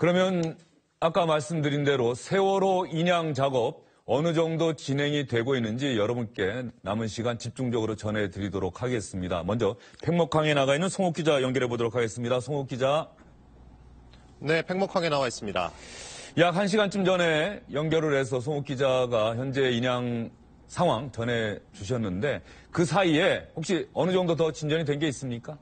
그러면 아까 말씀드린 대로 세월호 인양 작업 어느 정도 진행이 되고 있는지 여러분께 남은 시간 집중적으로 전해드리도록 하겠습니다. 먼저 팽목항에 나가 있는 송욱 기자 연결해 보도록 하겠습니다. 송욱 기자. 네, 팽목항에 나와 있습니다. 약 1시간쯤 전에 연결을 해서 송욱 기자가 현재 인양 상황 전해 주셨는데 그 사이에 혹시 어느 정도 더 진전이 된 게 있습니까?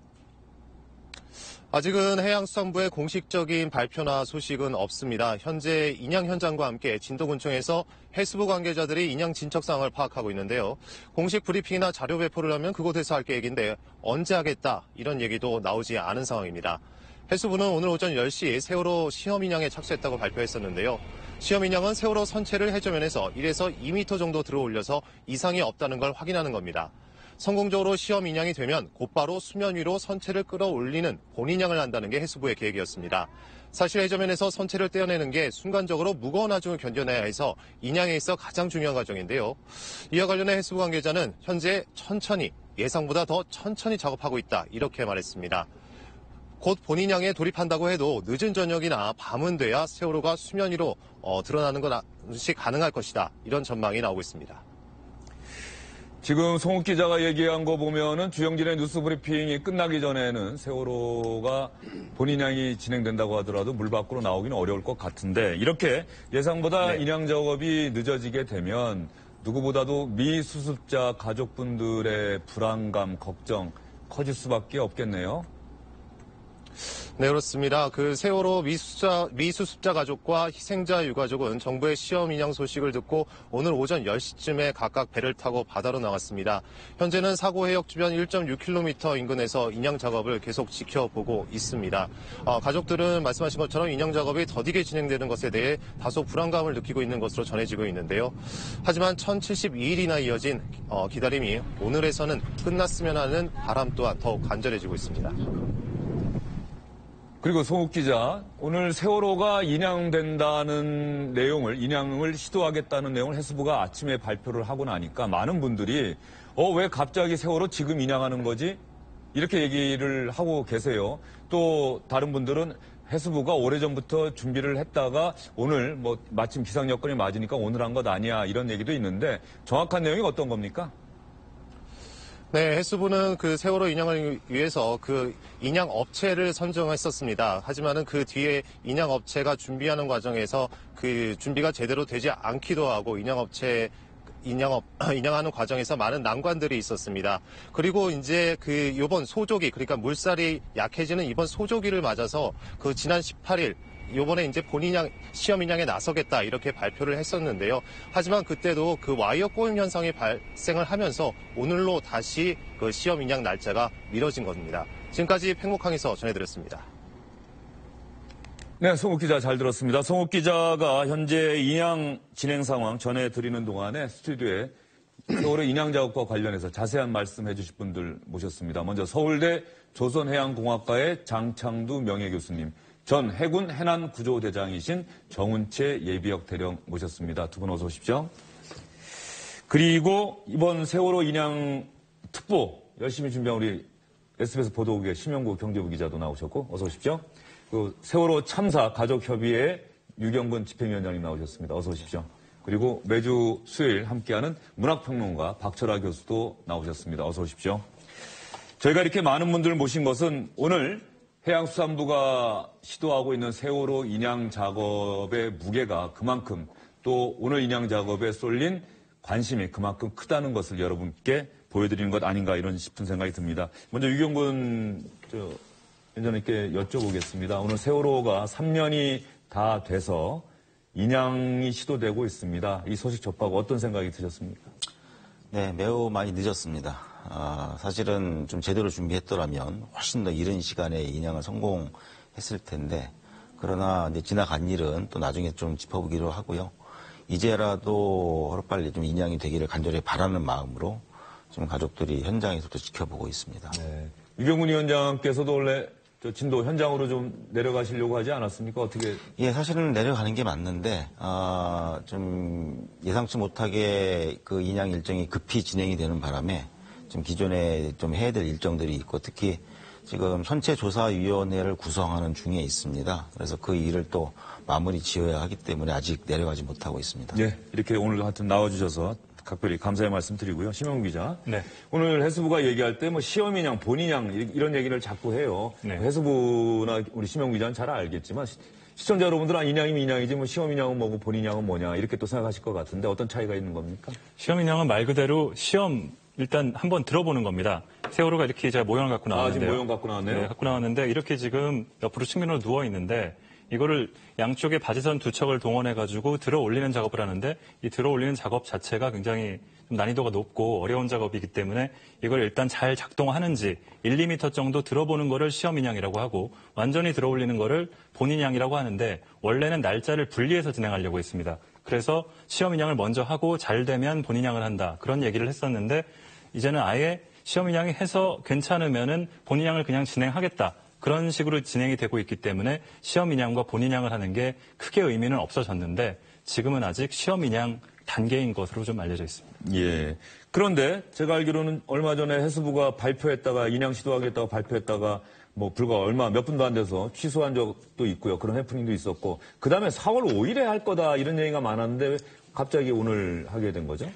아직은 해양수산부의 공식적인 발표나 소식은 없습니다. 현재 인양 현장과 함께 진도군청에서 해수부 관계자들이 인양 진척 상황을 파악하고 있는데요. 공식 브리핑이나 자료 배포를 하면 그곳에서 할 계획인데 언제 하겠다 이런 얘기도 나오지 않은 상황입니다. 해수부는 오늘 오전 10시 세월호 시험 인양에 착수했다고 발표했었는데요. 시험 인양은 세월호 선체를 해저면에서 1에서 2m 정도 들어 올려서 이상이 없다는 걸 확인하는 겁니다. 성공적으로 시험 인양이 되면 곧바로 수면 위로 선체를 끌어올리는 본인양을 한다는 게 해수부의 계획이었습니다. 사실 해저면에서 선체를 떼어내는 게 순간적으로 무거운 하중을 견뎌내야 해서 인양에 있어 가장 중요한 과정인데요. 이와 관련해 해수부 관계자는 현재 천천히, 예상보다 더 천천히 작업하고 있다 이렇게 말했습니다. 곧 본인양에 돌입한다고 해도 늦은 저녁이나 밤은 돼야 세월호가 수면 위로 드러나는 것이 가능할 것이다 이런 전망이 나오고 있습니다. 지금 송욱 기자가 얘기한 거 보면은 주영진의 뉴스 브리핑이 끝나기 전에는 세월호가 본인양이 진행된다고 하더라도 물 밖으로 나오기는 어려울 것 같은데 이렇게 예상보다 인양 작업이 늦어지게 되면 누구보다도 미수습자 가족분들의 불안감, 걱정 커질 수밖에 없겠네요. 네, 그렇습니다. 그 세월호 미수습자 가족과 희생자 유가족은 정부의 시험 인양 소식을 듣고 오늘 오전 10시쯤에 각각 배를 타고 바다로 나왔습니다. 현재는 사고 해역 주변 1.6km 인근에서 인양 작업을 계속 지켜보고 있습니다. 가족들은 말씀하신 것처럼 인양 작업이 더디게 진행되는 것에 대해 다소 불안감을 느끼고 있는 것으로 전해지고 있는데요. 하지만 1072일이나 이어진 기다림이 오늘에서는 끝났으면 하는 바람 또한 더욱 간절해지고 있습니다. 그리고 송욱 기자, 오늘 세월호가 인양된다는 내용을, 인양을 시도하겠다는 내용을 해수부가 아침에 발표를 하고 나니까 많은 분들이 왜 갑자기 세월호 지금 인양하는 거지? 이렇게 얘기를 하고 계세요. 또 다른 분들은 해수부가 오래전부터 준비를 했다가 오늘 마침 기상 여건이 맞으니까 오늘 한 것 아니야 이런 얘기도 있는데 정확한 내용이 어떤 겁니까? 네, 해수부는 그 세월호 인양을 위해서 그 인양 업체를 선정했었습니다. 하지만은 그 뒤에 인양 업체가 준비하는 과정에서 그 준비가 제대로 되지 않기도 하고 인양하는 과정에서 많은 난관들이 있었습니다. 그리고 이제 그 이번 소조기, 그러니까 물살이 약해지는 이번 소조기를 맞아서 그 지난 18일 요번에 이제 본인양 시험 인양에 나서겠다 이렇게 발표를 했었는데요. 하지만 그때도 그 와이어 꼬임 현상이 발생을 하면서 오늘로 다시 그 시험 인양 날짜가 미뤄진 겁니다. 지금까지 팽목항에서 전해드렸습니다. 네, 송욱 기자 잘 들었습니다. 송욱 기자가 현재 인양 진행 상황 전해드리는 동안에 스튜디오에 세월호 인양 작업과 관련해서 자세한 말씀해 주실 분들 모셨습니다. 먼저 서울대 조선해양공학과의 장창두 명예교수님, 전 해군 해난구조대장이신 정운채 예비역 대령 모셨습니다. 두 분 어서 오십시오. 그리고 이번 세월호 인양 특보 열심히 준비한 우리 SBS 보도국의 심영구 경제부 기자도 나오셨고 어서 오십시오. 그 세월호 참사 가족협의회 유경근 집행위원장님 나오셨습니다. 어서 오십시오. 그리고 매주 수요일 함께하는 문학평론가 박철아 교수도 나오셨습니다. 어서 오십시오. 저희가 이렇게 많은 분들을 모신 것은 오늘 해양수산부가 시도하고 있는 세월호 인양 작업의 무게가 그만큼 또 오늘 인양 작업에 쏠린 관심이 그만큼 크다는 것을 여러분께 보여드리는 것 아닌가 이런 싶은 생각이 듭니다. 먼저 유경근 위원장님께 여쭤보겠습니다. 오늘 세월호가 3년이 다 돼서 인양이 시도되고 있습니다. 이 소식 접하고 어떤 생각이 드셨습니까? 네, 매우 많이 늦었습니다. 사실은 좀 제대로 준비했더라면 훨씬 더 이른 시간에 인양을 성공했을 텐데, 그러나 이제 지나간 일은 또 나중에 좀 짚어보기로 하고요. 이제라도 하루빨리 좀 인양이 되기를 간절히 바라는 마음으로 지금 가족들이 현장에서도 지켜보고 있습니다. 네. 유경훈 위원장께서도 원래 진도 현장으로 좀 내려가시려고 하지 않았습니까? 어떻게? 예, 사실은 내려가는 게 맞는데, 좀 예상치 못하게 그 인양 일정이 급히 진행이 되는 바람에 좀 기존에 좀 해야 될 일정들이 있고 특히 지금 선체조사위원회를 구성하는 중에 있습니다. 그래서 그 일을 또 마무리 지어야 하기 때문에 아직 내려가지 못하고 있습니다. 네, 이렇게 오늘 하여튼 나와주셔서 각별히 감사의 말씀 드리고요. 심영구 기자. 네. 오늘 해수부가 얘기할 때 뭐 시험인양, 본인양 이런 얘기를 자꾸 해요. 네. 해수부나 우리 심영구 기자는 잘 알겠지만 시청자 여러분들은 인양이면 인양이지 뭐 시험인양은 뭐고 본인양은 뭐냐 이렇게 또 생각하실 것 같은데 어떤 차이가 있는 겁니까? 시험인양은 말 그대로 시험 일단 한번 들어보는 겁니다. 세월호가 이렇게 제가 모형을 갖고 나왔는데요. 지금 모형 갖고 나왔네요. 네, 갖고 나왔는데 이렇게 지금 옆으로 측면으로 누워 있는데 이거를 양쪽에 바지선 두 척을 동원해가지고 들어 올리는 작업을 하는데 이 들어 올리는 작업 자체가 굉장히 좀 난이도가 높고 어려운 작업이기 때문에 이걸 일단 잘 작동하는지 1, 2m 정도 들어보는 거를 시험인양이라고 하고 완전히 들어 올리는 거를 본인양이라고 하는데 원래는 날짜를 분리해서 진행하려고 했습니다. 그래서 시험인양을 먼저 하고 잘 되면 본인양을 한다. 그런 얘기를 했었는데 이제는 아예 시험인양이 해서 괜찮으면은 본인양을 그냥 진행하겠다. 그런 식으로 진행이 되고 있기 때문에 시험인양과 본인양을 하는 게 크게 의미는 없어졌는데 지금은 아직 시험인양 단계인 것으로 좀 알려져 있습니다. 예. 그런데 제가 알기로는 얼마 전에 해수부가 발표했다가 인양 시도하겠다고 발표했다가 뭐 불과 몇 분도 안 돼서 취소한 적도 있고요. 그런 해프닝도 있었고 그다음에 4월 5일에 할 거다 이런 얘기가 많았는데 왜 갑자기 오늘 하게 된 거죠?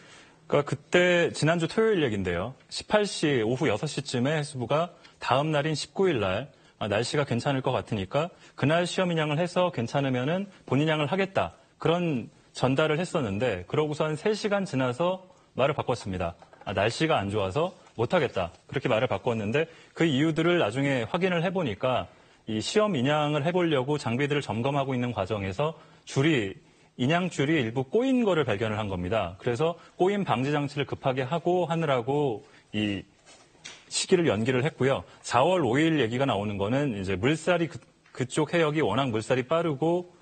그러니까 그때 지난주 토요일 얘기인데요. 18시 오후 6시쯤에 해수부가 다음 날인 19일 날 날씨가 괜찮을 것 같으니까 그날 시험인양을 해서 괜찮으면은 본인양을 하겠다. 그런 전달을 했었는데 그러고서 한 3시간 지나서 말을 바꿨습니다. 날씨가 안 좋아서 못하겠다. 그렇게 말을 바꿨는데 그 이유들을 나중에 확인을 해보니까 이 시험인양을 해보려고 장비들을 점검하고 있는 과정에서 인양줄이 일부 꼬인 거를 발견을 한 겁니다. 그래서 꼬임 방지 장치를 급하게 하고 하느라고 이 시기를 연기를 했고요. 4월 5일 얘기가 나오는 거는 이제 물살이 그쪽 해역이 워낙 물살이 빠르고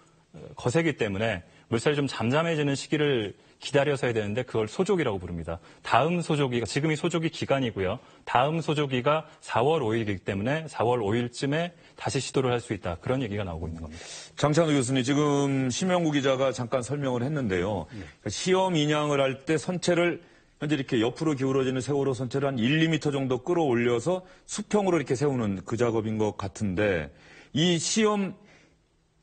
거세기 때문에 물살이 좀 잠잠해지는 시기를 기다려서 해야 되는데 그걸 소조기라고 부릅니다. 다음 소조기가 지금이 소조기 기간이고요. 다음 소조기가 4월 5일이기 때문에 4월 5일쯤에 다시 시도를 할 수 있다. 그런 얘기가 나오고 있는 겁니다. 장찬우 교수님 지금 심영구 기자가 잠깐 설명을 했는데요. 그러니까 시험 인양을 할 때 선체를 현재 이렇게 옆으로 기울어지는 세월호 선체를 한 1, 2m 정도 끌어올려서 수평으로 이렇게 세우는 그 작업인 것 같은데 이 시험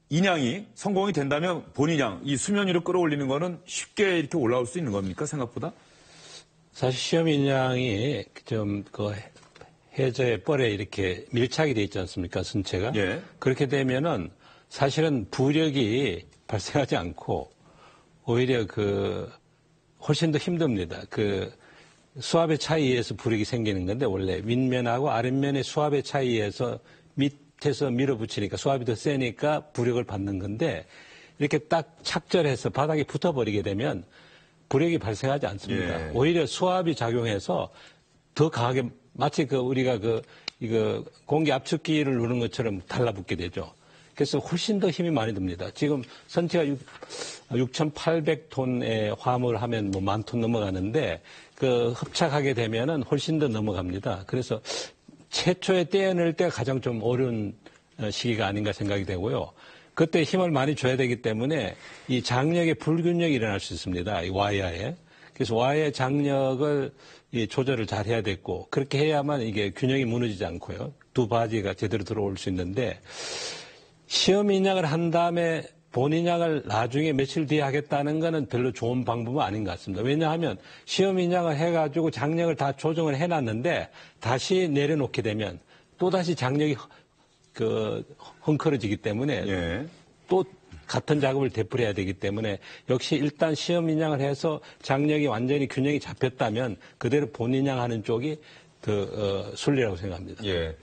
인양이 성공이 된다면 본인양, 이 수면 위로 끌어올리는 거는 쉽게 이렇게 올라올 수 있는 겁니까? 생각보다? 사실 시험 인양이 좀 그 해저의 뻘에 이렇게 밀착이 돼 있지 않습니까? 선체가. 예. 그렇게 되면은 사실은 부력이 발생하지 않고 오히려 훨씬 더 힘듭니다. 수압의 차이에서 부력이 생기는 건데 원래 윗면하고 아랫면의 수압의 차이에서 밑에서 밀어붙이니까 수압이 더 세니까 부력을 받는 건데 이렇게 딱 착절해서 바닥에 붙어버리게 되면 부력이 발생하지 않습니다. 예. 오히려 수압이 작용해서 더 강하게 마치 우리가 이거 공기 압축기를 누르는 것처럼 달라붙게 되죠. 그래서 훨씬 더 힘이 많이 듭니다. 지금 선체가 6,800톤의 화물을 하면 뭐 10,000톤 넘어가는데 흡착하게 되면은 훨씬 더 넘어갑니다. 그래서 최초에 떼어낼 때가 가장 좀 어려운 시기가 아닌가 생각이 되고요. 그때 힘을 많이 줘야 되기 때문에 이 장력의 불균형이 일어날 수 있습니다. 이 와이어에. 그래서 와이어의 장력을 조절을 잘 해야 됐고 그렇게 해야만 이게 균형이 무너지지 않고요. 두 바지가 제대로 들어올 수 있는데 시험 인양을 한 다음에 본 인양을 나중에 며칠 뒤에 하겠다는 거는 별로 좋은 방법은 아닌 것 같습니다. 왜냐하면 시험 인양을 해가지고 장력을 다 조정을 해놨는데 다시 내려놓게 되면 또다시 장력이 헝클어지기 때문에 예. 또 같은 작업을 되풀이해야 되기 때문에 역시 일단 시험 인양을 해서 장력이 완전히 균형이 잡혔다면 그대로 본 인양하는 쪽이 더 순리라고 생각합니다. 예.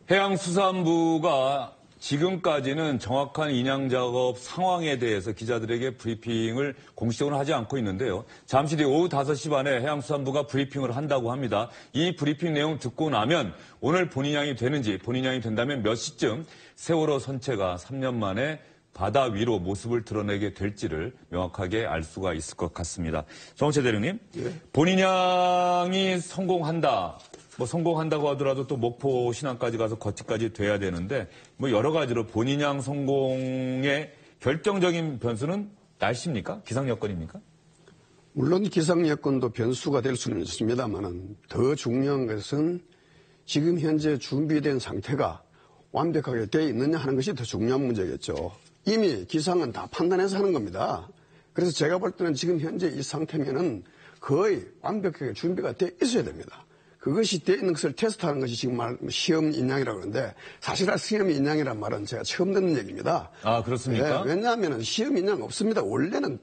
해양수산부가 지금까지는 정확한 인양 작업 상황에 대해서 기자들에게 브리핑을 공식적으로 하지 않고 있는데요. 잠시 뒤 오후 5시 반에 해양수산부가 브리핑을 한다고 합니다. 이 브리핑 내용 듣고 나면 오늘 본인양이 되는지, 본인양이 된다면 몇 시쯤 세월호 선체가 3년 만에 바다 위로 모습을 드러내게 될지를 명확하게 알 수가 있을 것 같습니다. 정원채 대령님, 예. 본인양이 성공한다. 뭐 성공한다고 하더라도 또 목포 신항까지 가서 거치까지 돼야 되는데 뭐 여러 가지로 본인양 성공의 결정적인 변수는 날씨입니까? 기상 여건입니까? 물론 기상 여건도 변수가 될 수는 있습니다만 더 중요한 것은 지금 현재 준비된 상태가 완벽하게 돼 있느냐 하는 것이 더 중요한 문제겠죠. 이미 기상은 다 판단해서 하는 겁니다. 그래서 제가 볼 때는 지금 현재 이 상태면은 거의 완벽하게 준비가 돼 있어야 됩니다. 그것이 돼 있는 것을 테스트하는 것이 지금 말 시험 인양이라고 하는데 사실 시험 인양이란 말은 제가 처음 듣는 얘기입니다. 아, 그렇습니까? 네, 왜냐하면 시험 인양 없습니다. 원래는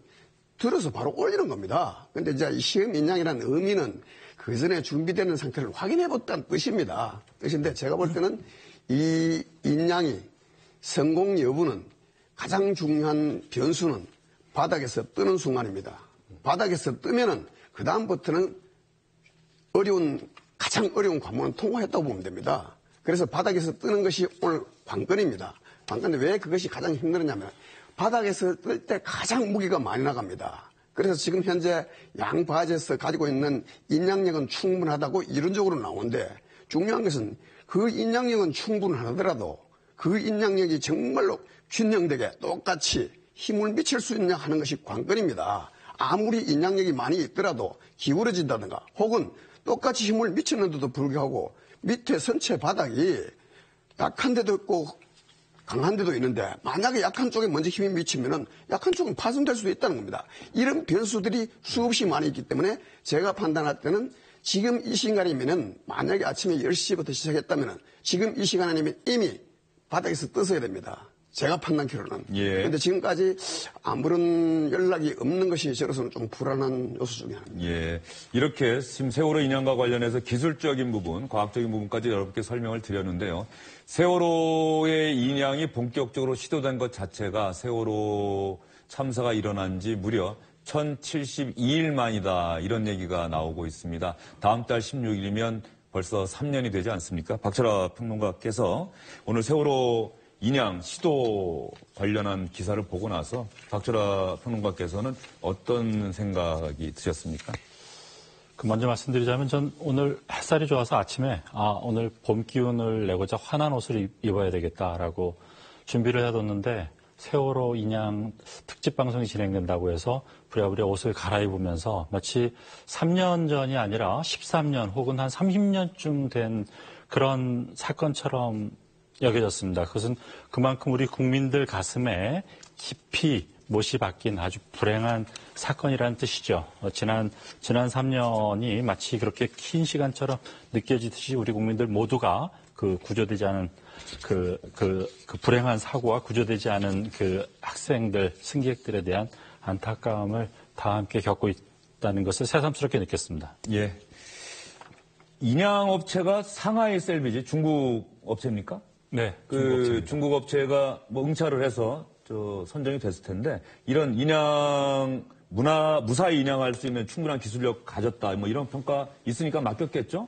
들어서 바로 올리는 겁니다. 근데 이제 이 시험 인양이라는 의미는 그 전에 준비되는 상태를 확인해 봤다는 뜻입니다. 뜻인데 제가 볼 때는 이 인양이 성공 여부는 가장 중요한 변수는 바닥에서 뜨는 순간입니다. 바닥에서 뜨면은 그다음부터는 가장 어려운 관문은 통과했다고 보면 됩니다. 그래서 바닥에서 뜨는 것이 오늘 관건입니다. 관건인데 왜 그것이 가장 힘들었냐면 바닥에서 뜰 때 가장 무게가 많이 나갑니다. 그래서 지금 현재 양바지에서 가지고 있는 인양력은 충분하다고 이론적으로 나오는데 중요한 것은 그 인양력은 충분하더라도 그 인양력이 정말로 균형되게 똑같이 힘을 미칠 수 있냐 하는 것이 관건입니다. 아무리 인양력이 많이 있더라도 기울어진다든가 혹은 똑같이 힘을 미치는데도 불구하고 밑에 선체 바닥이 약한 데도 있고 강한 데도 있는데 만약에 약한 쪽에 먼저 힘이 미치면은 약한 쪽은 파손될 수도 있다는 겁니다. 이런 변수들이 수없이 많이 있기 때문에 제가 판단할 때는 지금 이 시간이면은 만약에 아침에 10시부터 시작했다면은 지금 이 시간 아니면 이미 바닥에서 뜨셔야 됩니다. 제가 판단키로는. 예. 그런데 지금까지 아무런 연락이 없는 것이 저로서는 좀 불안한 요소 중에 하나입니다. 예. 이렇게 지금 세월호 인양과 관련해서 기술적인 부분, 과학적인 부분까지 여러분께 설명을 드렸는데요. 세월호의 인양이 본격적으로 시도된 것 자체가 세월호 참사가 일어난 지 무려 1072일 만이다. 이런 얘기가 나오고 있습니다. 다음 달 16일이면 벌써 3년이 되지 않습니까? 박철아 평론가께서 오늘 세월호 인양 시도 관련한 기사를 보고 나서 박철아 평론가께서는 어떤 생각이 드셨습니까? 먼저 말씀드리자면 전 오늘 햇살이 좋아서 아침에 오늘 봄 기운을 내고자 환한 옷을 입어야 되겠다라고 준비를 해뒀는데 세월호 인양 특집 방송이 진행된다고 해서 부랴부랴 옷을 갈아입으면서 마치 3년 전이 아니라 13년 혹은 한 30년쯤 된 그런 사건처럼 여겨졌습니다. 그것은 그만큼 우리 국민들 가슴에 깊이 못이 박힌 아주 불행한 사건이라는 뜻이죠. 지난 3년이 마치 그렇게 긴 시간처럼 느껴지듯이 우리 국민들 모두가 그 구조되지 않은 그 불행한 사고와 구조되지 않은 그 학생들, 승객들에 대한 안타까움을 다 함께 겪고 있다는 것을 새삼스럽게 느꼈습니다. 예. 인양 업체가 상하이 셀비지 중국 업체입니까? 네. 중국 업체가 뭐 응찰을 해서 선정이 됐을 텐데 이런 인양 무사히 인양할 수 있는 충분한 기술력 가졌다 뭐 이런 평가 있으니까 맡겼겠죠?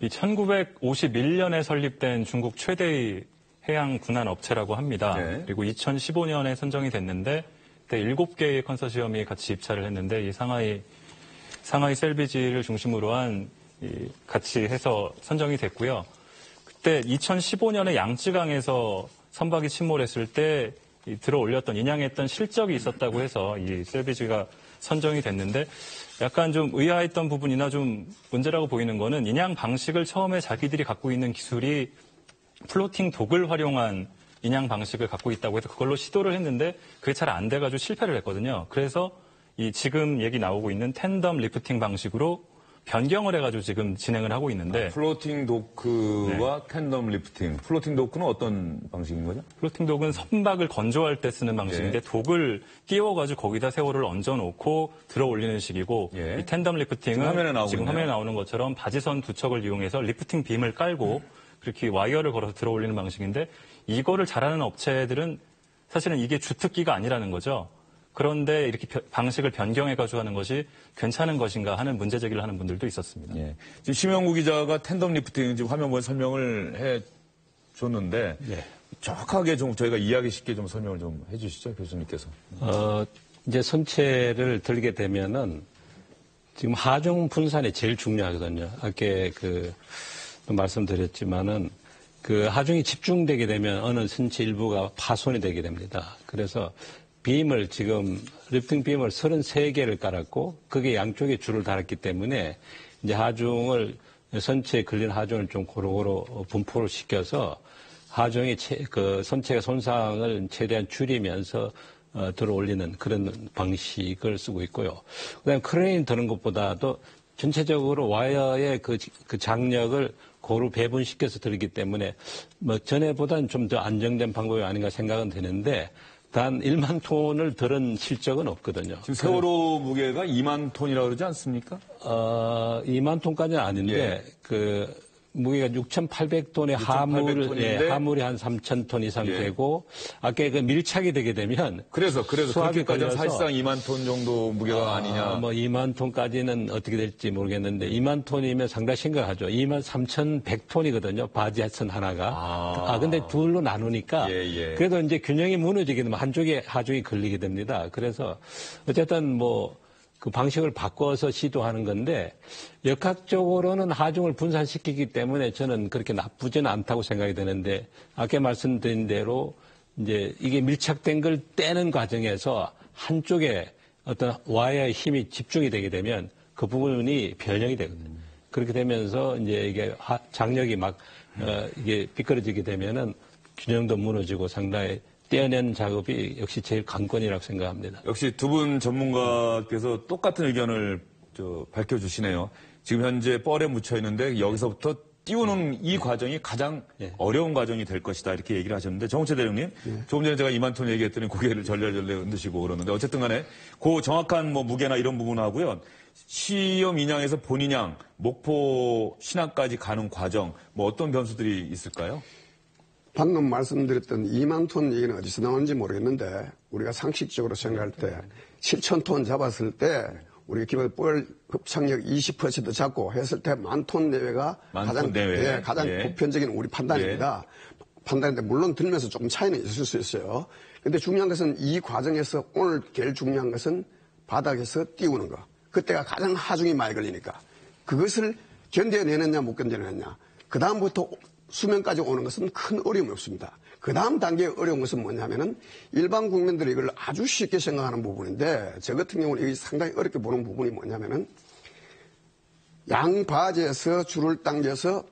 이 1951년에 설립된 중국 최대의 해양 군안 업체라고 합니다. 네. 그리고 2015년에 선정이 됐는데 그때 7개의 컨소시엄이 같이 입찰을 했는데 이 상하이 셀비지를 중심으로 한 같이 해서 선정이 됐고요. 그때 2015년에 양쯔강에서 선박이 침몰했을 때 들어 올렸던 인양했던 실적이 있었다고 해서 이 셀비지가 선정이 됐는데 약간 좀 의아했던 부분이나 좀 문제라고 보이는 거는 인양 방식을 처음에 자기들이 갖고 있는 기술이 플로팅 독을 활용한 인양 방식을 갖고 있다고 해서 그걸로 시도를 했는데 그게 잘 안 돼가지고 실패를 했거든요. 그래서 이 지금 얘기 나오고 있는 텐덤 리프팅 방식으로 변경을 해가지고 지금 진행을 하고 있는데 플로팅 도크와 텐덤 리프팅. 플로팅 도크는 어떤 방식인 거죠? 플로팅 독은 선박을 건조할 때 쓰는 방식인데 독을 띄워가지고 거기다 세월을 얹어놓고 들어 올리는 식이고 이 텐덤 리프팅은 지금 화면에 나오는 것처럼 바지선 두 척을 이용해서 리프팅 빔을 깔고 그렇게 와이어를 걸어서 들어 올리는 방식인데 이거를 잘하는 업체들은 사실은 이게 주특기가 아니라는 거죠. 그런데 이렇게 방식을 변경해가지고 하는 것이 괜찮은 것인가 하는 문제 제기를 하는 분들도 있었습니다. 예. 지금 심영구 기자가 텐덤 리프팅 지금 화면 보면 설명을 해 줬는데 정확하게 좀 저희가 이해하기 쉽게 좀 설명을 좀 해주시죠, 교수님께서. 이제 선체를 들게 되면은 지금 하중 분산이 제일 중요하거든요. 아까 말씀드렸지만은 그 하중이 집중되게 되면 어느 선체 일부가 파손이 되게 됩니다. 그래서 빔을 지금 리프팅 빔을 33개를 깔았고 그게 양쪽에 줄을 달았기 때문에 이제 하중을 선체에 걸린 하중을 좀 고루고루 분포를 시켜서 하중이 선체가 손상을 최대한 줄이면서 들어올리는 그런 방식을 쓰고 있고요. 그다음에 크레인 드는 것보다도 전체적으로 와이어의 그 장력을 고루 배분시켜서 들기 때문에 뭐 전에보다는 좀 더 안정된 방법이 아닌가 생각은 드는데 단 1만 톤을 들은 실적은 없거든요. 지금 세월호 무게가 2만 톤이라고 그러지 않습니까? 2만 톤까지는 아닌데 무게가 6,800톤의 하물이 한 3,000톤 이상 되고 아까 그 밀착이 되게 되면 그래서 그렇게까지는 사실상 2만 톤 정도 무게가 아니냐. 뭐 2만 톤까지는 어떻게 될지 모르겠는데 2만 톤이면 상당히 심각하죠. 2만 3,100톤이거든요. 바지선 하나가. 근데 둘로 나누니까 그래도 이제 균형이 무너지게 되면 한쪽에 하중이 걸리게 됩니다. 그래서 어쨌든 뭐 그 방식을 바꿔서 시도하는 건데 역학적으로는 하중을 분산시키기 때문에 저는 그렇게 나쁘지는 않다고 생각이 되는데 아까 말씀드린 대로 이제 이게 밀착된 걸 떼는 과정에서 한쪽에 어떤 와이어의 힘이 집중이 되게 되면 그 부분이 변형이 되거든요. 그렇게 되면서 이제 이게 장력이 막 이게 삐뚤어지게 되면은 균형도 무너지고 상당히 떼어내는 작업이 역시 제일 관건이라고 생각합니다. 역시 두 분 전문가께서 똑같은 의견을 밝혀주시네요. 지금 현재 뻘에 묻혀 있는데 여기서부터 띄우는 이 과정이 가장 어려운 과정이 될 것이다 이렇게 얘기를 하셨는데 정우채 대령님 조금 전에 제가 2만 톤 얘기했더니 고개를 절레절레 흔드시고 그러는데 어쨌든 간에 그 정확한 뭐 무게나 이런 부분하고요. 시험 인양에서 본인양 목포 신항까지 가는 과정 뭐 어떤 변수들이 있을까요? 방금 말씀드렸던 2만 톤 얘기는 어디서 나오는지 모르겠는데 우리가 상식적으로 생각할 때 7천 톤 잡았을 때 우리가 기본 뻘 흡착력 20% 잡고 했을 때 10,000톤 내외가 가장 보편적인 우리 판단입니다. 판단인데 물론 들면서 조금 차이는 있을 수 있어요. 근데 중요한 것은 이 과정에서 오늘 제일 중요한 것은 바닥에서 띄우는 거. 그때가 가장 하중이 많이 걸리니까 그것을 견뎌내느냐 못 견뎌내느냐. 그 다음부터 수면까지 오는 것은 큰 어려움이 없습니다. 그 다음 단계의 어려운 것은 뭐냐면은 일반 국민들이 이걸 아주 쉽게 생각하는 부분인데 저 같은 경우는 이게 상당히 어렵게 보는 부분이 뭐냐면은 양바지에서 줄을 당겨서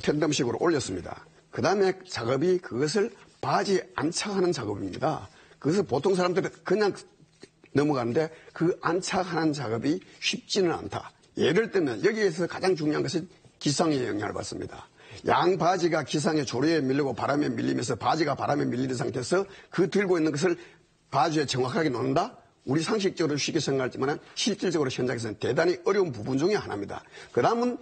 텐덤식으로 올렸습니다. 그 다음에 작업이 그것을 바지에 안착하는 작업입니다. 그것을 보통 사람들은 그냥 넘어가는데 그 안착하는 작업이 쉽지는 않다. 예를 들면 여기에서 가장 중요한 것은 기상의 영향을 받습니다. 양바지가 기상의 조류에 밀리고 바람에 밀리면서 바지가 바람에 밀리는 상태에서 그 들고 있는 것을 바지에 정확하게 놓는다? 우리 상식적으로 쉽게 생각하지만 실질적으로 현장에서는 대단히 어려운 부분 중에 하나입니다. 그 다음은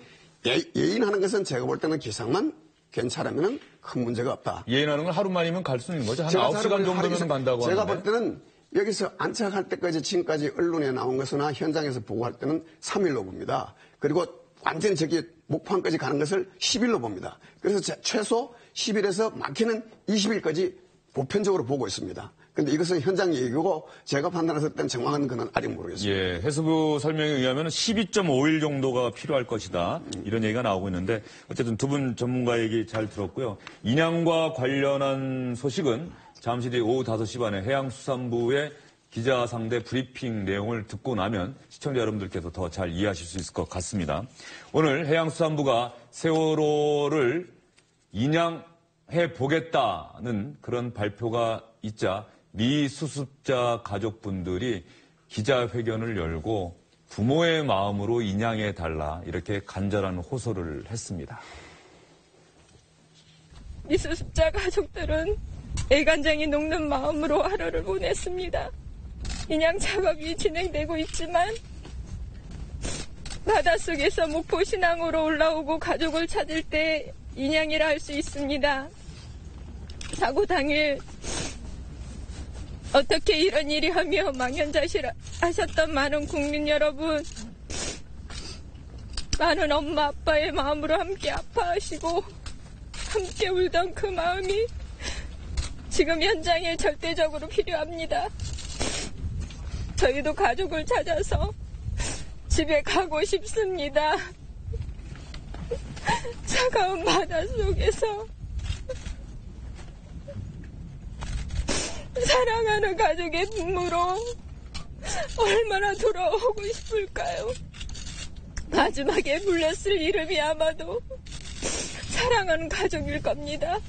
예인하는 것은 제가 볼 때는 기상만 괜찮으면 큰 문제가 없다. 예인하는 건 하루만이면 갈 수 있는 거죠? 한 9시간 정도면 간다고 하는데. 제가 볼 때는 여기서 안착할 때까지 지금까지 언론에 나온 것이나 현장에서 보고할 때는 3일로 봅니다. 그리고 완전 저기 목판까지 가는 것을 10일로 봅니다. 그래서 최소 10일에서 많게는 20일까지 보편적으로 보고 있습니다. 그런데 이것은 현장 얘기고 제가 판단했을 때는 정확한 건 아직 모르겠습니다. 예, 해수부 설명에 의하면 12.5일 정도가 필요할 것이다. 이런 얘기가 나오고 있는데 어쨌든 두 분 전문가 얘기 잘 들었고요. 인양과 관련한 소식은 잠시 뒤 오후 5시 반에 해양수산부의 기자 상대 브리핑 내용을 듣고 나면 시청자 여러분들께서 더 잘 이해하실 수 있을 것 같습니다. 오늘 해양수산부가 세월호를 인양해 보겠다는 그런 발표가 있자 미 수습자 가족분들이 기자회견을 열고 부모의 마음으로 인양해 달라 이렇게 간절한 호소를 했습니다. 미 수습자 가족들은 애간장이 녹는 마음으로 하루를 보냈습니다. 인양 작업이 진행되고 있지만 바닷속에서 목포 신항으로 올라오고 가족을 찾을 때 인양이라 할 수 있습니다. 사고 당일 어떻게 이런 일이 하며 망연자실하셨던 많은 국민 여러분, 많은 엄마 아빠의 마음으로 함께 아파하시고 함께 울던 그 마음이 지금 현장에 절대적으로 필요합니다. 저희도 가족을 찾아서 집에 가고 싶습니다. 차가운 바닷속에서 사랑하는 가족의 눈물로 얼마나 돌아오고 싶을까요? 마지막에 불렀을 이름이 아마도 사랑하는 가족일 겁니다.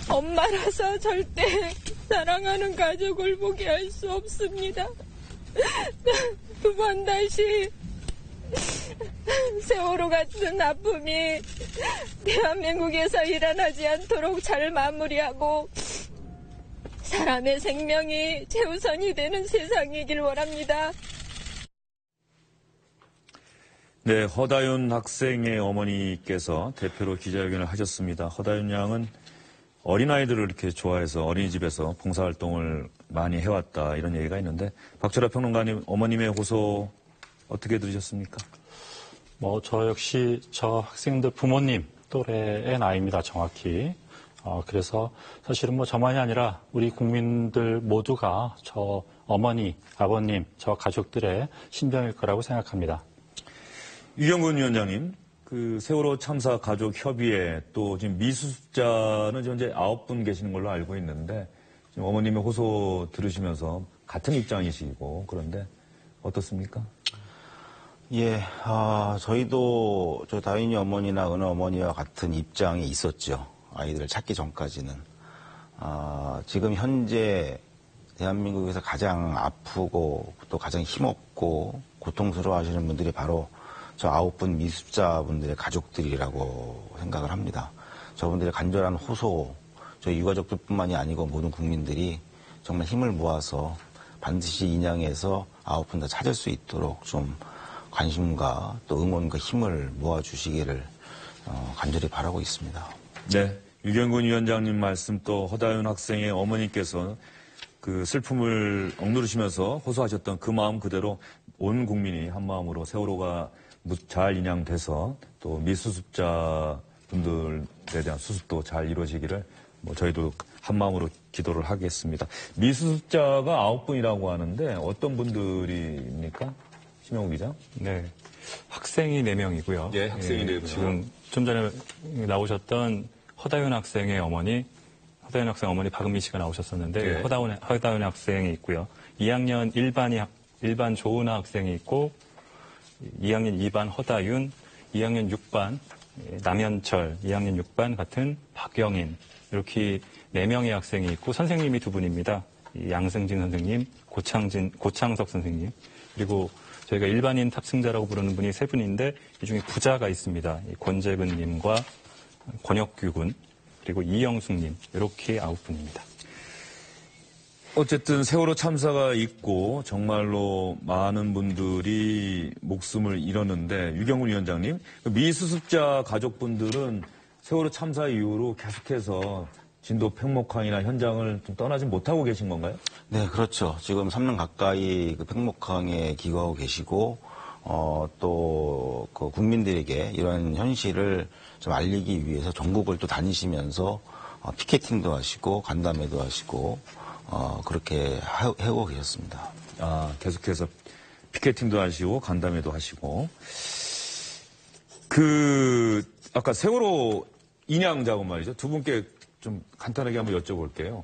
엄마라서 절대 사랑하는 가족을 보게 할 수 없습니다. 두 번 다시 세월호 같은 아픔이 대한민국에서 일어나지 않도록 잘 마무리하고 사람의 생명이 최우선이 되는 세상이길 원합니다. 네, 허다윤 학생의 어머니께서 대표로 기자회견을 하셨습니다. 허다윤 양은 어린아이들을 이렇게 좋아해서 어린이집에서 봉사활동을 많이 해왔다 이런 얘기가 있는데 박철아 평론가님 어머님의 호소 어떻게 들으셨습니까? 저 역시 저 학생들 부모님 또래의 나이입니다. 정확히. 그래서 사실은 저만이 아니라 우리 국민들 모두가 저 어머니, 아버님, 저 가족들의 신병일 거라고 생각합니다. 유경근 위원장님, 그 세월호 참사 가족 협의회 또 지금 미수습자는 현재 9분 계시는 걸로 알고 있는데 지금 어머님의 호소 들으시면서 같은 입장이시고 그런데 어떻습니까? 예, 저희도 저 다윤이 어머니나 은하 어머니와 같은 입장이 있었죠. 아이들을 찾기 전까지는. 지금 현재 대한민국에서 가장 아프고 또 가장 힘없고 고통스러워 하시는 분들이 바로 저 9분 미수습자분들의 가족들이라고 생각을 합니다. 저분들의 간절한 호소, 저희 유가족들뿐만이 아니고 모든 국민들이 정말 힘을 모아서 반드시 인양해서 9분 다 찾을 수 있도록 좀 관심과 또 응원과 힘을 모아주시기를 간절히 바라고 있습니다. 네, 유경근 위원장님 말씀 또 허다윤 학생의 어머니께서 그 슬픔을 억누르시면서 호소하셨던 그 마음 그대로 온 국민이 한 마음으로 세월호가 잘 인양돼서 또 미수습자 분들에 대한 수습도 잘 이루어지기를 저희도 한 마음으로 기도를 하겠습니다. 미수습자가 9분이라고 하는데 어떤 분들입니까? 심영우 기자? 네. 학생이 4명이고요. 예, 학생이 4명. 지금 좀 전에 나오셨던 허다윤 학생의 어머니, 허다윤 학생 어머니 박은미 씨가 나오셨었는데 예. 허다윤 학생이 있고요. 2학년 일반 조은하 학생이 있고 2학년 2반 허다윤, 2학년 6반 남현철, 2학년 6반 같은 박영인 이렇게 4명의 학생이 있고 선생님이 2분입니다. 양승진 선생님, 고창석 선생님 그리고 저희가 일반인 탑승자라고 부르는 분이 3분인데 이 중에 부자가 있습니다. 권재근님과 권혁규 군 그리고 이영숙님 이렇게 9분입니다. 어쨌든 세월호 참사가 있고 정말로 많은 분들이 목숨을 잃었는데 유경훈 위원장님 미수습자 가족분들은 세월호 참사 이후로 계속해서 진도 팽목항이나 현장을 좀 떠나지 못하고 계신 건가요? 네, 그렇죠. 지금 3년 가까이 그 팽목항에 기거하고 계시고 또 그 국민들에게 이런 현실을 좀 알리기 위해서 전국을 또 다니시면서 피켓팅도 하시고 간담회도 하시고 그렇게 해오고 계셨습니다. 계속해서 피켓팅도 하시고 간담회도 하시고 아까 세월호 인양 작업 말이죠. 두 분께 좀 간단하게 한번 여쭤볼게요.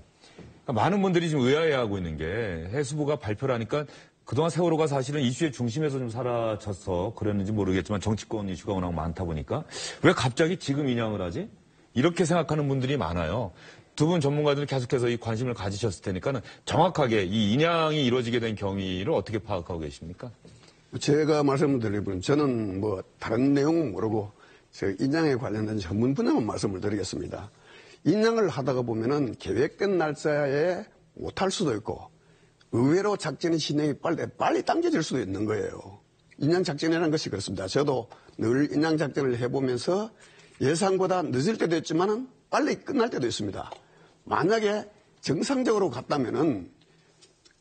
그러니까 많은 분들이 지금 의아해하고 있는 게 해수부가 발표를 하니까 그동안 세월호가 사실은 이슈의 중심에서 좀 사라져서 그랬는지 모르겠지만 정치권 이슈가 워낙 많다 보니까 왜 갑자기 지금 인양을 하지? 이렇게 생각하는 분들이 많아요. 두 분 전문가들은 계속해서 이 관심을 가지셨을 테니까는 정확하게 이 인양이 이루어지게 된 경위를 어떻게 파악하고 계십니까? 제가 말씀을 드리면 저는 다른 내용은 모르고 인양에 관련된 전문 분야만 말씀을 드리겠습니다. 인양을 하다가 보면은 계획된 날짜에 못할 수도 있고 의외로 작전의 진행이 빨리 당겨질 수도 있는 거예요. 인양 작전이라는 것이 그렇습니다. 저도 늘 인양 작전을 해보면서 예상보다 늦을 때도 있지만은 빨리 끝날 때도 있습니다. 만약에 정상적으로 갔다면은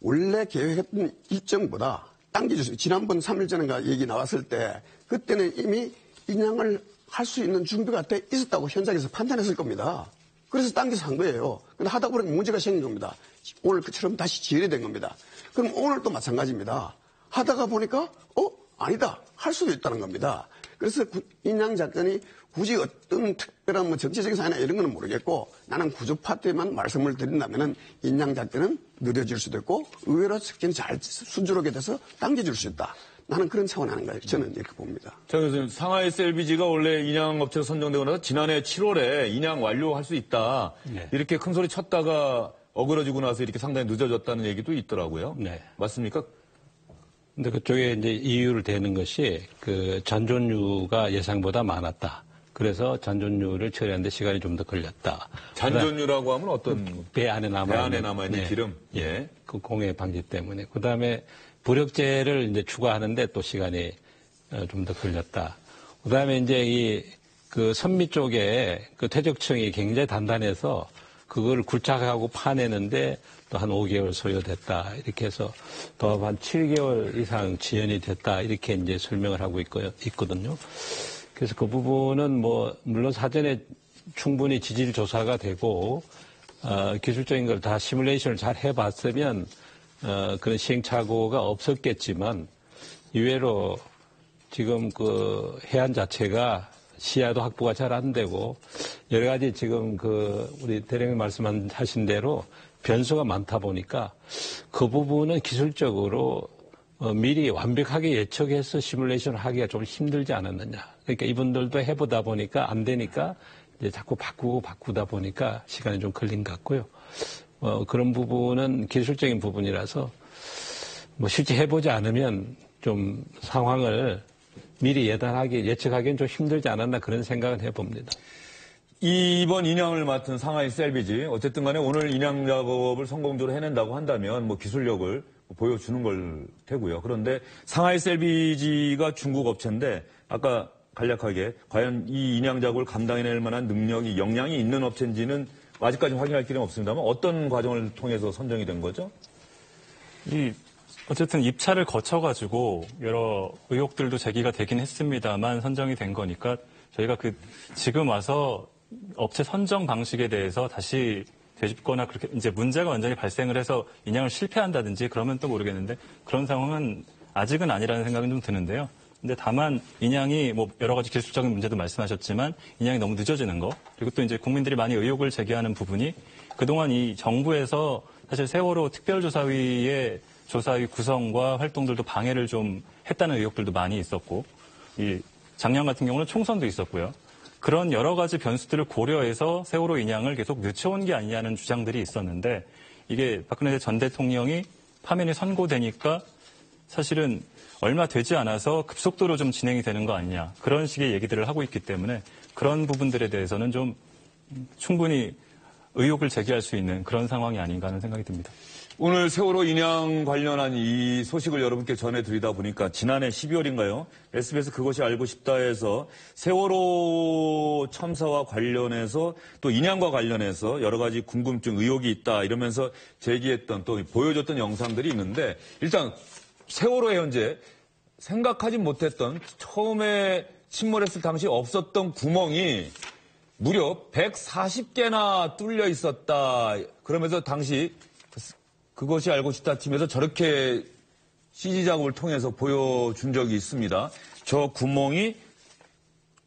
원래 계획했던 일정보다 당겨질 수 있어요. 지난번 3일 전인가 얘기 나왔을 때 그때는 이미 인양을 할 수 있는 준비가 돼 있었다고 현장에서 판단했을 겁니다. 그래서 당겨서 한 거예요. 근데 하다 보니까 문제가 생긴 겁니다. 오늘 그처럼 다시 지연이 된 겁니다. 그럼 오늘도 마찬가지입니다. 하다가 보니까 아니다. 할 수도 있다는 겁니다. 그래서 인양 작전이 굳이 어떤 특별한 정치적인 사이나 이런 건 모르겠고 나는 구조 파트에만 말씀을 드린다면은 인양 작전은 느려질 수도 있고 의외로 작전이 잘 순조롭게 돼서 당겨질 수 있다. 나는 그런 차원이 아닌가 저는 이렇게 봅니다. 자, 교수님, 상하이 셀비지가 원래 인양업체로 선정되고 나서 지난해 7월에 인양 완료할 수 있다. 네. 이렇게 큰 소리 쳤다가 어그러지고 나서 이렇게 상당히 늦어졌다는 얘기도 있더라고요. 네. 맞습니까? 근데 그쪽에 이제 이유를 대는 것이 그 잔존류가 예상보다 많았다. 그래서 잔존류를 처리하는데 시간이 좀 더 걸렸다. 잔존류라고 하면 어떤 배 안에 남아있는, 남아있는 기름? 예. 그 공해 방지 때문에. 그 다음에 부력제를 이제 추가하는데 또 시간이 좀 더 걸렸다. 그 다음에 이제 그 선미 쪽에 그 퇴적층이 굉장히 단단해서 그걸 굴착하고 파내는데 또 한 5개월 소요됐다. 이렇게 해서 더 한 7개월 이상 지연이 됐다. 이렇게 이제 설명을 하고 있거든요. 그래서 그 부분은 뭐 물론 사전에 충분히 지질 조사가 되고 기술적인 걸 다 시뮬레이션을 잘 해봤으면 그런 시행착오가 없었겠지만 의외로 지금 그 해안 자체가 시야도 확보가 잘 안 되고 여러 가지 지금 그 우리 대령님 말씀하신 대로 변수가 많다 보니까 그 부분은 기술적으로 미리 완벽하게 예측해서 시뮬레이션을 하기가 좀 힘들지 않았느냐. 그러니까 이분들도 해보다 보니까 안 되니까 이제 자꾸 바꾸다 보니까 시간이 좀 걸린 것 같고요. 그런 부분은 기술적인 부분이라서 뭐 실제 해보지 않으면 좀 상황을 미리 예측하기는 좀 힘들지 않았나 그런 생각은 해봅니다. 이번 인양을 맡은 상하이 셀비지 어쨌든 간에 오늘 인양 작업을 성공적으로 해낸다고 한다면 뭐 기술력을 보여주는 걸 테고요. 그런데 상하이 셀비지가 중국 업체인데 아까 간략하게 과연 이 인양 작업을 감당해낼 만한 능력이 역량이 있는 업체인지는 아직까지 확인할 길은 없습니다만 어떤 과정을 통해서 선정이 된 거죠? 어쨌든 입찰을 거쳐가지고 여러 의혹들도 제기가 되긴 했습니다만 선정이 된 거니까 저희가 지금 와서 업체 선정 방식에 대해서 다시 되짚거나 그렇게 이제 문제가 완전히 발생을 해서 인양을 실패한다든지 그러면 또 모르겠는데 그런 상황은 아직은 아니라는 생각은 좀 드는데요. 근데 다만 인양이 뭐 여러 가지 기술적인 문제도 말씀하셨지만 인양이 너무 늦어지는 거 그리고 또 이제 국민들이 많이 의혹을 제기하는 부분이 그동안 이 정부에서 사실 세월호 특별조사위의 조사위 구성과 활동들도 방해를 좀 했다는 의혹들도 많이 있었고 이 작년 같은 경우는 총선도 있었고요. 그런 여러 가지 변수들을 고려해서 세월호 인양을 계속 늦춰온 게 아니냐는 주장들이 있었는데 이게 박근혜 전 대통령이 파면이 선고되니까 사실은 얼마 되지 않아서 급속도로 좀 진행이 되는 거 아니냐 그런 식의 얘기들을 하고 있기 때문에 그런 부분들에 대해서는 좀 충분히 의혹을 제기할 수 있는 그런 상황이 아닌가 하는 생각이 듭니다. 오늘 세월호 인양 관련한 이 소식을 여러분께 전해드리다 보니까 지난해 12월인가요? SBS 그것이 알고 싶다 해서 세월호 참사와 관련해서 또 인양과 관련해서 여러 가지 궁금증, 의혹이 있다 이러면서 제기했던 또 보여줬던 영상들이 있는데 일단 세월호에 현재 생각하지 못했던 처음에 침몰했을 당시 없었던 구멍이 무려 140개나 뚫려 있었다. 그러면서 당시 그것이 알고 싶다 팀에서 저렇게 CG 작업을 통해서 보여준 적이 있습니다. 저 구멍이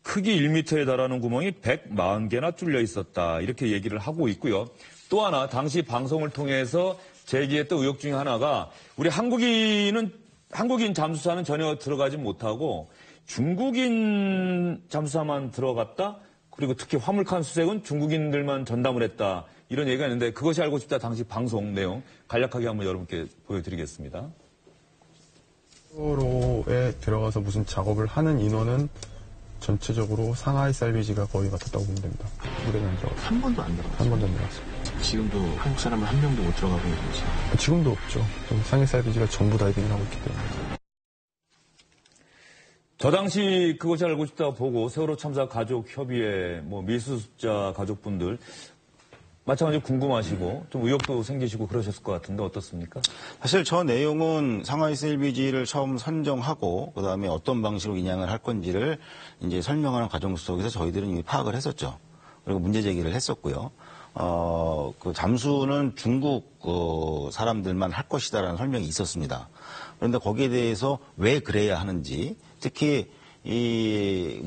크기 1m에 달하는 구멍이 140개나 뚫려 있었다. 이렇게 얘기를 하고 있고요. 또 하나 당시 방송을 통해서 제기했던 의혹 중에 하나가 우리 한국인 잠수사는 전혀 들어가지 못하고 중국인 잠수사만 들어갔다. 그리고 특히 화물칸 수색은 중국인들만 전담을 했다. 이런 얘기가 있는데 그것이 알고 싶다 당시 방송 내용 간략하게 한번 여러분께 보여드리겠습니다. 세월호에 들어가서 무슨 작업을 하는 인원은 전체적으로 상하이 셀비지가 거의 맡았다고 보면 됩니다. 무대는 안 들어갔어요. 한 번도 안 들어갔어요. 한 번도 안 들어갔어요. 지금도 한국 사람은 한 명도 못 들어가고 있는 거죠. 지금도 없죠. 상하이 셀비지가 전부 다이빙을 하고 있기 때문에. 저 당시 그것이 알고 싶다 보고 세월호 참사 가족 협의회 미수습자 가족분들 마찬가지로 궁금하시고 좀 의혹도 생기시고 그러셨을 것 같은데 어떻습니까? 사실 저 내용은 상하이 셀비지를 처음 선정하고 그다음에 어떤 방식으로 인양을 할 건지를 이제 설명하는 과정 속에서 저희들은 이미 파악을 했었죠. 그리고 문제 제기를 했었고요. 그 잠수는 중국 사람들만 할 것이다라는 설명이 있었습니다. 그런데 거기에 대해서 왜 그래야 하는지 특히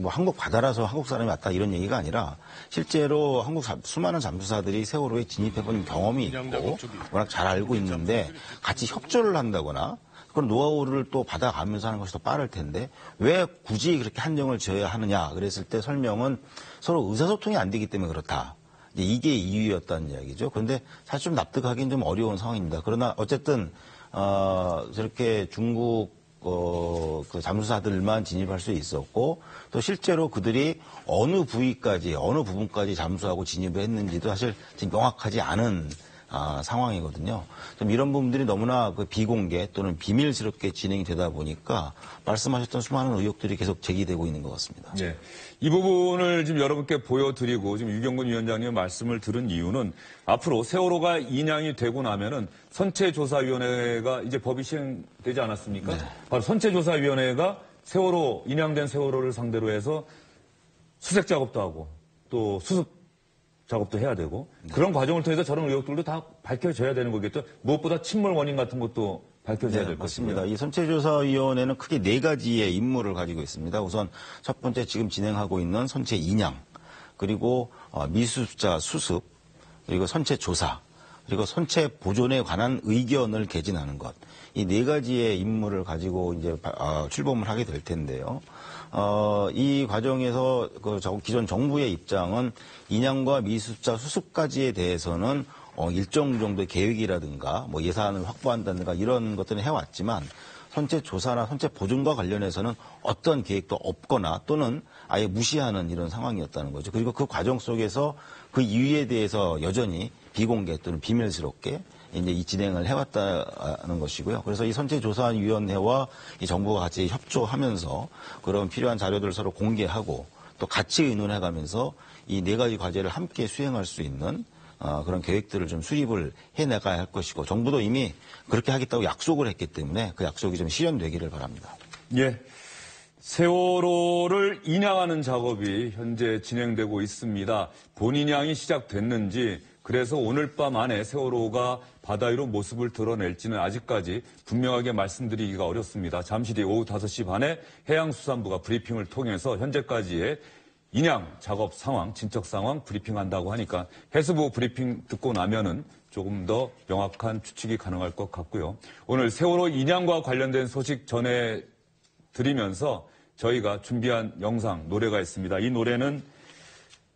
한국 바다라서 한국 사람이 왔다 이런 얘기가 아니라 실제로 한국 수많은 잠수사들이 세월호에 진입해본 경험이 있고 워낙 잘 알고 있는데 같이 협조를 한다거나 그런 노하우를 또 받아가면서 하는 것이 더 빠를 텐데 왜 굳이 그렇게 한정을 지어야 하느냐 그랬을 때 설명은 서로 의사소통이 안 되기 때문에 그렇다. 이게 이유였다는 이야기죠. 그런데 사실 좀 납득하기는 좀 어려운 상황입니다. 그러나 어쨌든 저렇게 중국 그 잠수사들만 진입할 수 있었고 또 실제로 그들이 어느 부위까지 어느 부분까지 잠수하고 진입을 했는지도 사실 지금 명확하지 않은 상황이거든요. 좀 이런 부분들이 너무나 그 비공개 또는 비밀스럽게 진행이 되다 보니까 말씀하셨던 수많은 의혹들이 계속 제기되고 있는 것 같습니다. 네. 이 부분을 지금 여러분께 보여드리고 지금 유경근 위원장님 말씀을 들은 이유는 앞으로 세월호가 인양이 되고 나면은 선체조사위원회가 이제 법이 시행되지 않았습니까? 네. 바로 선체조사위원회가 세월호, 인양된 세월호를 상대로 해서 수색 작업도 하고 또 수습 작업도 해야 되고 그런 과정을 통해서 저런 의혹들도 다 밝혀져야 되는 거겠죠. 무엇보다 침몰 원인 같은 것도 밝혀져야 될 것입니다. 맞습니다. 이 선체조사위원회는 크게 4가지의 임무를 가지고 있습니다. 우선 첫 번째 지금 진행하고 있는 선체 인양, 그리고 미수습자 수습, 그리고 선체 조사, 그리고 선체 보존에 관한 의견을 개진하는 것. 이 4가지의 임무를 가지고 이제 출범을 하게 될 텐데요. 이 과정에서 기존 정부의 입장은 인양과 미수습자 수습까지에 대해서는 일정 정도의 계획이라든가 뭐 예산을 확보한다든가 이런 것들은 해왔지만 선체 조사나 선체 보존과 관련해서는 어떤 계획도 없거나 또는 아예 무시하는 이런 상황이었다는 거죠. 그리고 그 과정 속에서 그 이유에 대해서 여전히 비공개 또는 비밀스럽게 이제 이 진행을 해왔다는 것이고요. 그래서 이 선체조사위원회와 이 정부가 같이 협조하면서 그런 필요한 자료들을 서로 공개하고 또 같이 의논해가면서 이 4가지 과제를 함께 수행할 수 있는 그런 계획들을 좀 수립을 해나가야 할 것이고 정부도 이미 그렇게 하겠다고 약속을 했기 때문에 그 약속이 좀 실현되기를 바랍니다. 예. 세월호를 인양하는 작업이 현재 진행되고 있습니다. 본인양이 시작됐는지 그래서 오늘 밤 안에 세월호가 바다 위로 모습을 드러낼지는 아직까지 분명하게 말씀드리기가 어렵습니다. 잠시 뒤 오후 5시 반에 해양수산부가 브리핑을 통해서 현재까지의 인양 작업 상황, 진척 상황 브리핑한다고 하니까 해수부 브리핑 듣고 나면은 조금 더 명확한 추측이 가능할 것 같고요. 오늘 세월호 인양과 관련된 소식 전해드리면서 저희가 준비한 영상, 노래가 있습니다. 이 노래는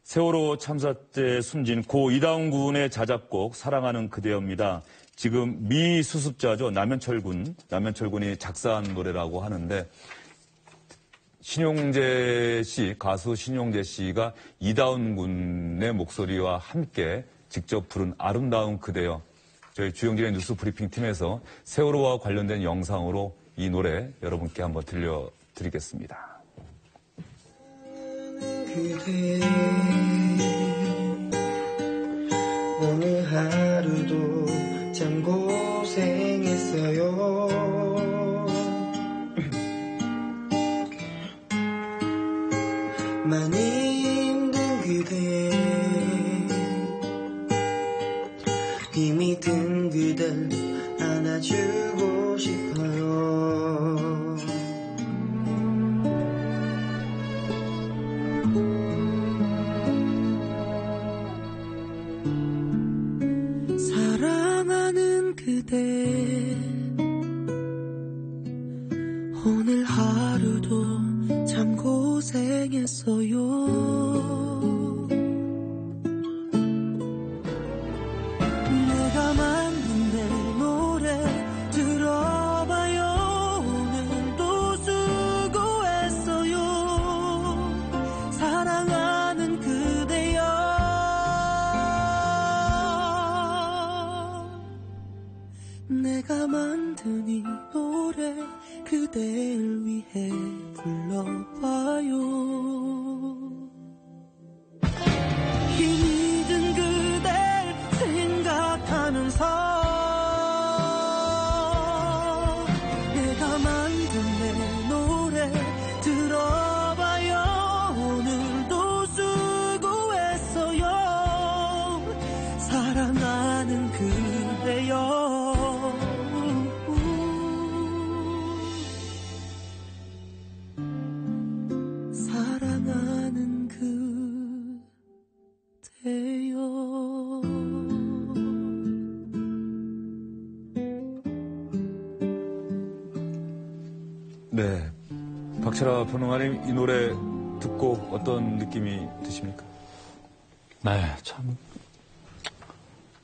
세월호 참사 때 숨진 고 이다운 군의 자작곡 사랑하는 그대여입니다. 지금 미수습자죠. 남현철군이 작사한 노래라고 하는데 신용재 씨, 가수 신용재 씨가 이다운 군의 목소리와 함께 직접 부른 아름다운 그대여. 저희 주영진의 뉴스 브리핑 팀에서 세월호와 관련된 영상으로 이 노래 여러분께 한번 들려드리겠습니다. 그대 오늘 하루도 참 고생했어요. 많이 힘든 그대 힘이 든 그댈 안아주고 싶어요. 사랑하는 그대 오늘 하루도 참 고생했어요. 내가 만든 내 노래 들어봐요. 오늘도 수고했어요. 사랑하는 그대여 내가 만든 이 노래 그댈 위해 불러봐요. 힘이 든 그댈 생각하면서 내가 만든 내 노래 들어봐요. 오늘도 수고했어요. 사랑하는 그대여 네. 박철아 평론가님, 이 노래 듣고 어떤 느낌이 드십니까? 네, 참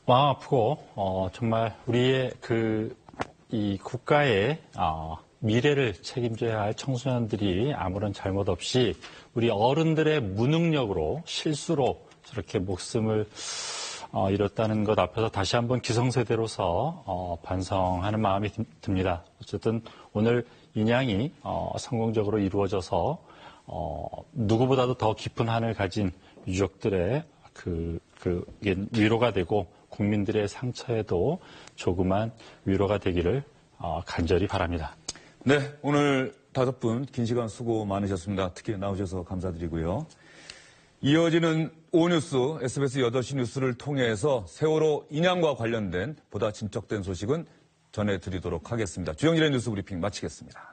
마음 아프고 정말 우리의 이 국가의 미래를 책임져야 할 청소년들이 아무런 잘못 없이 우리 어른들의 무능력으로 실수로 저렇게 목숨을 잃었다는 것 앞에서 다시 한번 기성세대로서 반성하는 마음이 듭니다. 어쨌든 오늘 인양이 성공적으로 이루어져서 누구보다도 더 깊은 한을 가진 유족들의 이게 위로가 되고 국민들의 상처에도 조그만 위로가 되기를 간절히 바랍니다. 네, 오늘 5분 긴 시간 수고 많으셨습니다. 특히 나오셔서 감사드리고요. 이어지는 오뉴스, SBS 8시 뉴스를 통해서 세월호 인양과 관련된 보다 진척된 소식은 전해드리도록 하겠습니다. 주영일의 뉴스 브리핑 마치겠습니다.